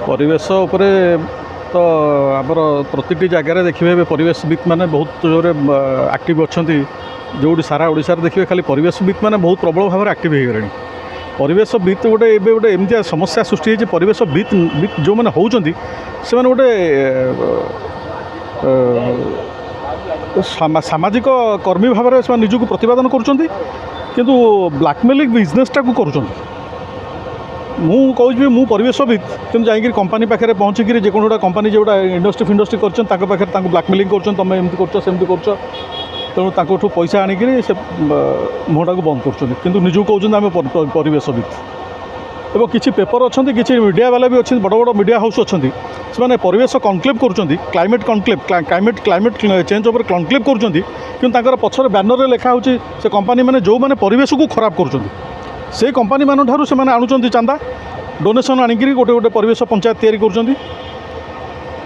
परिवेश उपरे तो आमर प्रति जगार देखिए परिवेशविद मैंने बहुत जोर एक्टिव अच्छा जो सारा ओडिशा देखिए खाली परिवेशविद मैंने बहुत प्रबल भाव में एक्टिव हो गले परिवेशविद गोटे गोटे एमती समस्या सृष्टि होती परिवेशविद जो मैंने होती से गोटे सामाजिक कर्मी भाव में निजक प्रतिपादन कर ब्लैकमेलिंग बिजनेसटा को कर मुझे मु परिवेशविद कि जाकि कंपनी पाखे पहुँचिक जेको गोटा कंपनी जोटा इंडस्ट्री फिंडस्ट्री कर ब्लैकमेलिंग कर तुम एमती कर तेणु ताकू पैसा आणिक से मुहटा को बंद कर निजू कहते आम परिवेशविद एवं किसी पेपर अच्छा कि मीडिया वाला भी अच्छे बड़ बड़ मीडिया हाउस अच्छा से परिवेश कनक्लेव कर climate conclave climate change over conclave कर पछर बैनर लिखा हो से कंपनी मैंने जो मैंने परिवेश को खराब कर से कंपनी मान ठार से आणुंट चांदा डोनेसन आणिक गोटे गोटे परिवेश पंचायत तैयारी कर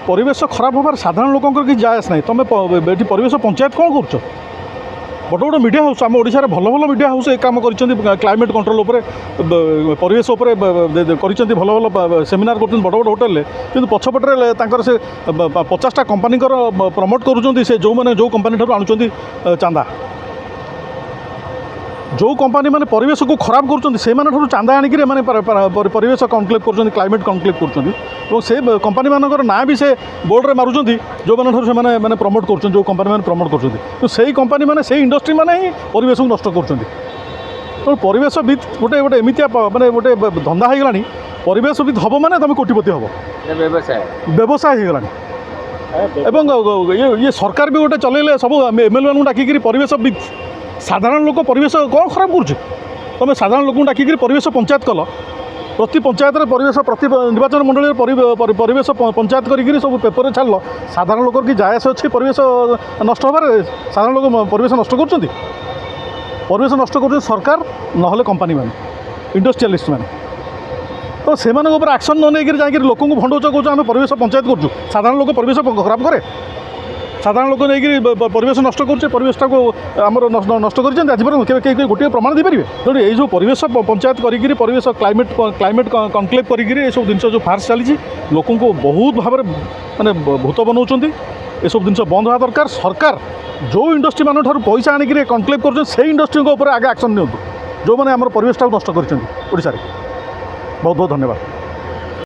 परिवेश खराब होबार साधारण लोक कि जायस ना तुम ये परिवेश पंचायत कौन कर बड़ बड़ मीडिया हाउस आम ओडिशा भल भल मीडिया हाउस एक काम कर क्लाइमेट कंट्रोल उपर परिवेश उपर भल भल सेमिनार कर बड़ बड़ होटेल कि पछपटे से 50टा कंपनी प्रमोट कर जो मैंने जो कंपनी ठार आणुंट चांदा जो कंपनी मैंने परिवेश को खराब कर चांदा आणिक परिवेश कनक्लेव कर क्लाइमेट कनक्लेव कर कंपनी मानकर ना भी से बोर्ड में मारुंट जो मैंने मैंने प्रमोट कर जो कंपनी मैंने प्रमोट कर से कंपनी मैंने से इंडस्ट्री मैंने ही परिवेश को नष्ट कर तो परिवेशविद गोटे गोटे एमती मैंने गोटे धंदा हो गला परिवेशविद हम मैंने तुम कोटिपति हम व्यवसाय हो गला ये सरकार भी गोटे चलैले सब एमएलए मान डाकिक परिवेशविद साधारण लोक परिवेश कौन खराब कर तुम साधारण लोक डाकिक परिवेश पंचायत कल प्रति पंचायत परिवेश प्रति निर्वाचन मंडल परिवेश पंचायत कर सब पेपर छाड़ साधारण लोक कि जायस अच्छे परिवेश नष्ट होबार साधारण लोक परिवेश नष्ट कर परिवेश नष्ट कर सरकार ना कंपनी मान इंडस्ट्रियलिस्ट मैंने तो से एक्शन न नहीं जाकि लोक भंडौच कौन आम परिवेश पंचायत कर साधारण लोक परिवेश खराब कै साधारण लोक नहीं परिवेश नष्ट कर परिवेशटा को आमर नष्ट कर आज गोटे प्रमाण देपारे तेणु ये परिवेश पंचायत करी परिवेश क्लाइमेट कनक्लेव कर सब जिन जो फार्स चली लोक बहुत भाव में मानने भूत बनाऊँ ये सब जिन बंद होगा दरकार सरकार जो इंडस्ट्री मान ठार पैसा आणिक कनक्लेव कर से इंडस्ट्री आगे एक्शन नि जो मैंने आम परिवेशटा नष्ट कर बहुत बहुत धन्यवाद।